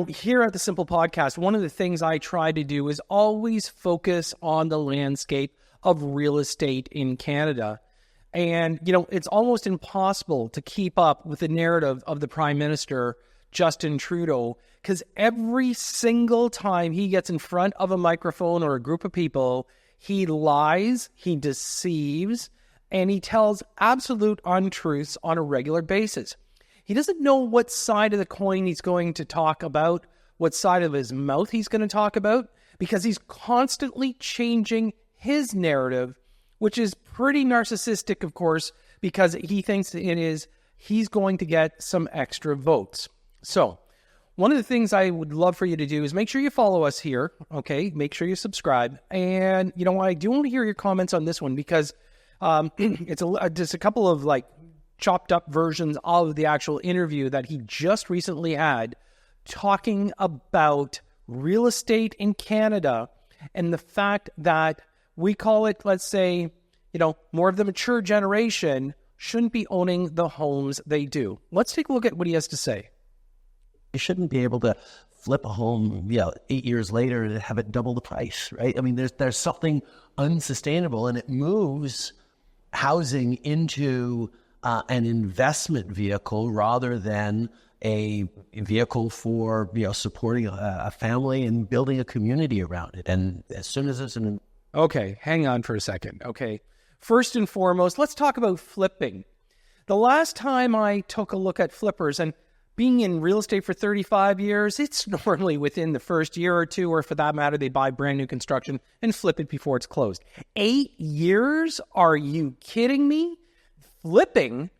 here at the Simple Podcast, one of the things I try to do is always focus on the landscape of real estate in Canada. And, it's almost impossible to keep up with the narrative of the Prime Minister, Justin Trudeau, because every single time he gets in front of a microphone or a group of people, he lies, he deceives, and he tells absolute untruths on a regular basis. He doesn't know what side of the coin he's going to talk about, what side of his mouth he's going to talk about, because he's constantly changing his narrative, which is pretty narcissistic, of course, because he thinks he's going to get some extra votes. So, one of the things I would love for you to do is make sure you follow us here, okay? Make sure you subscribe. And, I do want to hear your comments on this one because it's just a couple of, chopped up versions of the actual interview that he just recently had talking about real estate in Canada and the fact that we call it, let's say, more of the mature generation shouldn't be owning the homes they do. Let's take a look at what he has to say. You shouldn't be able to flip a home, 8 years later and have it double the price, right? I mean, there's something unsustainable, and it moves housing into an investment vehicle rather than a vehicle for supporting a family and building a community around it. And as soon as it's Okay, hang on for a second. Okay, first and foremost, let's talk about flipping. The last time I took a look at flippers, and being in real estate for 35 years, it's normally within the first year or two, or for that matter, they buy brand new construction and flip it before it's closed. 8 years? Are you kidding me? Flipping?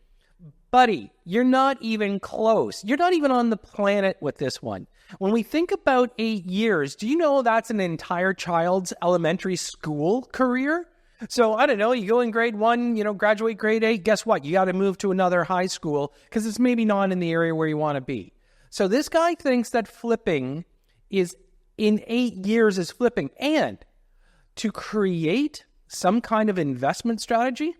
Buddy, you're not even close. You're not even on the planet with this one. When we think about 8 years, do you know that's an entire child's elementary school career? So, I don't know, you go in grade 1, graduate grade 8, guess what? You got to move to another high school because it's maybe not in the area where you want to be. So this guy thinks that flipping is, in 8 years, is flipping. And to create some kind of investment strategy,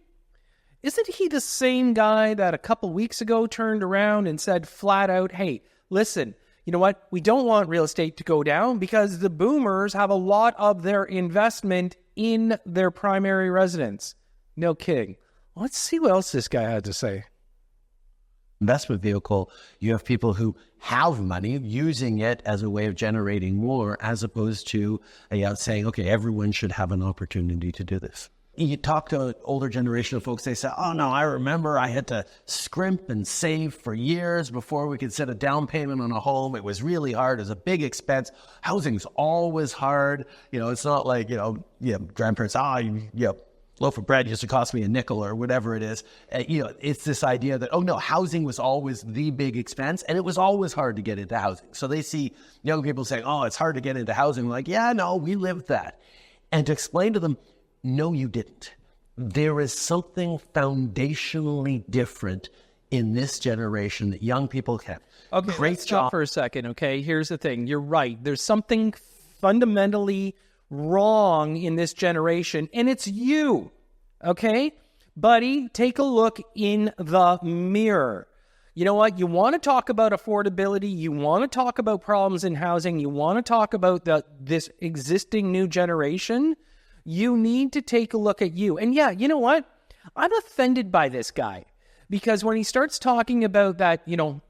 isn't he the same guy that a couple weeks ago turned around and said flat out, hey, listen, you know what? We don't want real estate to go down because the boomers have a lot of their investment in their primary residence. No kidding. Let's see what else this guy had to say. Investment vehicle, you have people who have money using it as a way of generating more, as opposed to saying, okay, everyone should have an opportunity to do this. You talk to an older generation of folks, they say, oh no, I remember I had to scrimp and save for years before we could set a down payment on a home. It was really hard. It was a big expense. Housing's always hard. It's not like, grandparents, loaf of bread used to cost me a nickel or whatever it is. It's this idea that, oh no, housing was always the big expense, and it was always hard to get into housing. So they see young people saying, oh, it's hard to get into housing. Like, yeah, no, we lived that. And to explain to them, no, you didn't. There is something foundationally different in this generation that young people have. Okay, great let's job stop for a second, okay? Here's the thing. You're right. There's something fundamentally wrong in this generation, and it's you, okay? Buddy, take a look in the mirror. You know what? You want to talk about affordability. You want to talk about problems in housing. You want to talk about this existing new generation. You need to take a look at you. And yeah, you know what? I'm offended by this guy because when he starts talking about that,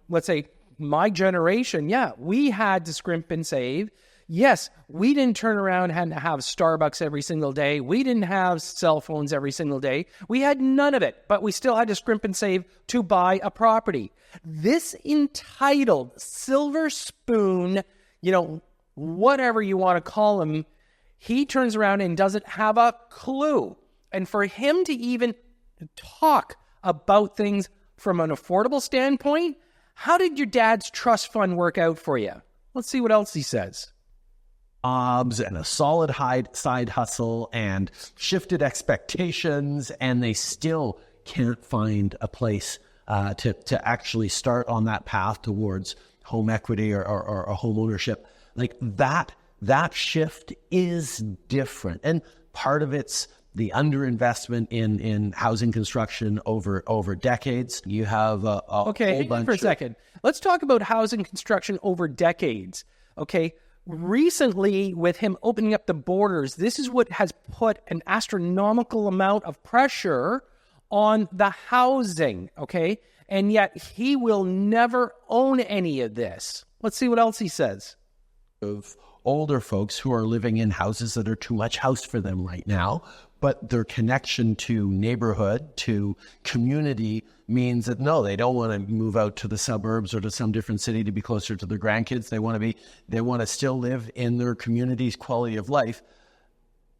let's say my generation, yeah, we had to scrimp and save. Yes, we didn't turn around and have Starbucks every single day. We didn't have cell phones every single day. We had none of it, but we still had to scrimp and save to buy a property. This entitled silver spoon, whatever you want to call him, he turns around and doesn't have a clue. And for him to even talk about things from an affordable standpoint, how did your dad's trust fund work out for you? Let's see what else he says. Jobs and a solid side hustle and shifted expectations, and they still can't find a place to actually start on that path towards home equity or home ownership. Like that shift is different. And part of it's the underinvestment in housing construction over decades. You have a Okay, whole hang on bunch for a second. Let's talk about housing construction over decades. Okay, recently with him opening up the borders, this is what has put an astronomical amount of pressure on the housing. Okay, and yet he will never own any of this. Let's see what else he says. Of older folks who are living in houses that are too much house for them right now, but their connection to neighborhood, to community means that no, they don't want to move out to the suburbs or to some different city to be closer to their grandkids. They want to still live in their community's quality of life.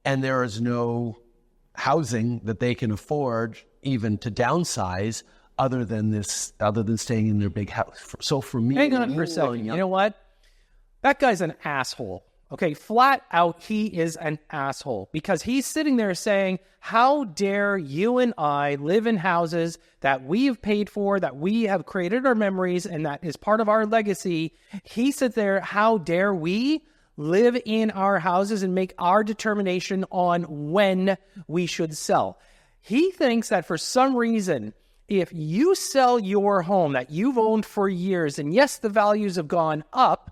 And there is no housing that they can afford even to downsize other than staying in their big house. So for me, hang on for a second. You know what? That guy's an asshole. Okay, flat out, he is an asshole because he's sitting there saying, how dare you and I live in houses that we have paid for, that we have created our memories, and that is part of our legacy. He sits there, how dare we live in our houses and make our determination on when we should sell. He thinks that for some reason, if you sell your home that you've owned for years, and yes, the values have gone up,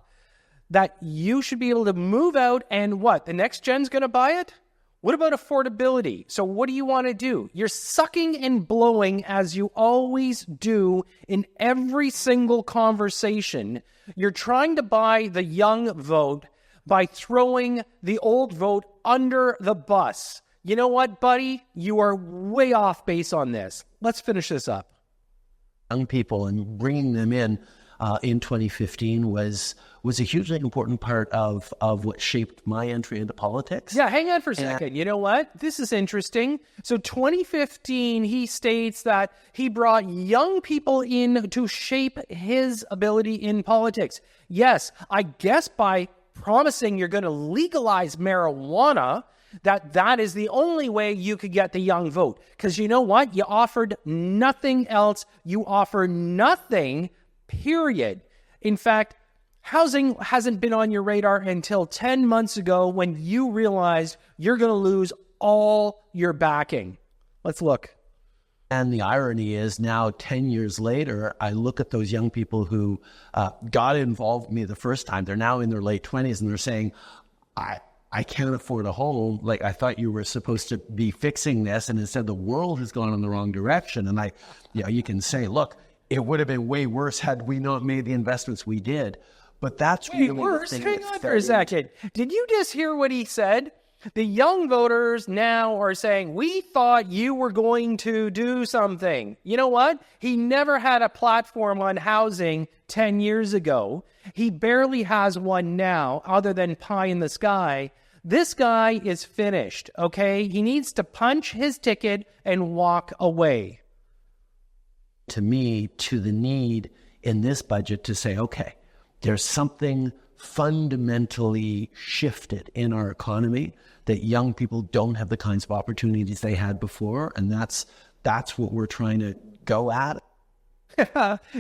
that you should be able to move out and what? The next gen's going to buy it? What about affordability? So what do you want to do? You're sucking and blowing as you always do in every single conversation. You're trying to buy the young vote by throwing the old vote under the bus. You know what, buddy? You are way off base on this. Let's finish this up. Young people and bringing them in 2015 was a hugely important part of what shaped my entry into politics. Yeah, hang on for a second. You know what? This is interesting. So 2015, he states that he brought young people in to shape his ability in politics. Yes, I guess by promising you're going to legalize marijuana, that is the only way you could get the young vote. Because you know what? You offered nothing else. You offer nothing, period. In fact, housing hasn't been on your radar until 10 months ago when you realized you're going to lose all your backing. Let's look. And the irony is now 10 years later, I look at those young people who got involved with me the first time. They're now in their late 20s and they're saying, I can't afford a home. Like, I thought you were supposed to be fixing this, and instead the world has gone in the wrong direction. And you can say, look, it would have been way worse had we not made the investments we did. But that's way worse. Hang on for a second. Did you just hear what he said? The young voters now are saying, we thought you were going to do something. You know what? He never had a platform on housing 10 years ago. He barely has one now, other than pie in the sky. This guy is finished, okay? He needs to punch his ticket and walk away. To me, to the need in this budget to say, okay, there's something fundamentally shifted in our economy that young people don't have the kinds of opportunities they had before. And that's what we're trying to go at.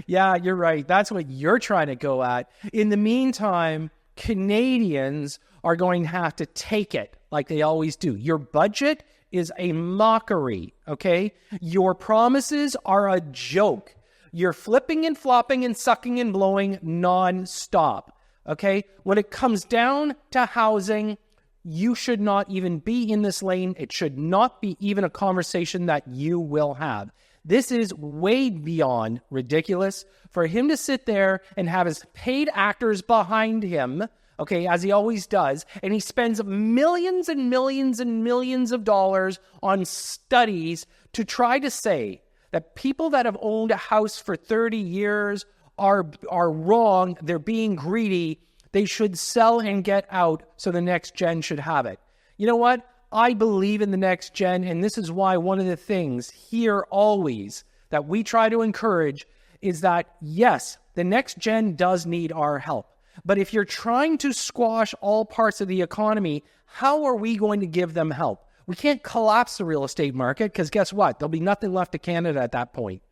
Yeah, you're right. That's what you're trying to go at. In the meantime, Canadians are going to have to take it like they always do. Your budget is a mockery, okay? Your promises are a joke. You're flipping and flopping and sucking and blowing nonstop, okay? When it comes down to housing, you should not even be in this lane. It should not be even a conversation that you will have. This is way beyond ridiculous for him to sit there and have his paid actors behind him, okay, as he always does, and he spends millions and millions and millions of dollars on studies to try to say that people that have owned a house for 30 years are wrong, they're being greedy, they should sell and get out so the next gen should have it. You know what? I believe in the next gen, and this is why one of the things here always that we try to encourage is that, yes, the next gen does need our help. But if you're trying to squash all parts of the economy, how are we going to give them help? We can't collapse the real estate market because guess what? There'll be nothing left of Canada at that point.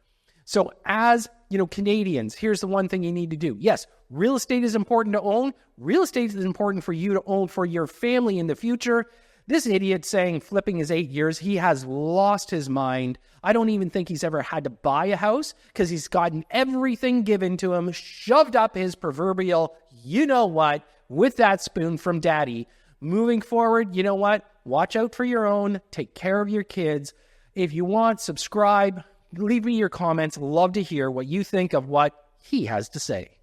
So as, Canadians, here's the one thing you need to do. Yes, real estate is important to own. Real estate is important for you to own for your family in the future. This idiot saying flipping is 8 years, he has lost his mind. I don't even think he's ever had to buy a house because he's gotten everything given to him, shoved up his proverbial, you know what, with that spoon from daddy. Moving forward, you know what? Watch out for your own. Take care of your kids. If you want, subscribe. Leave me your comments. Love to hear what you think of what he has to say.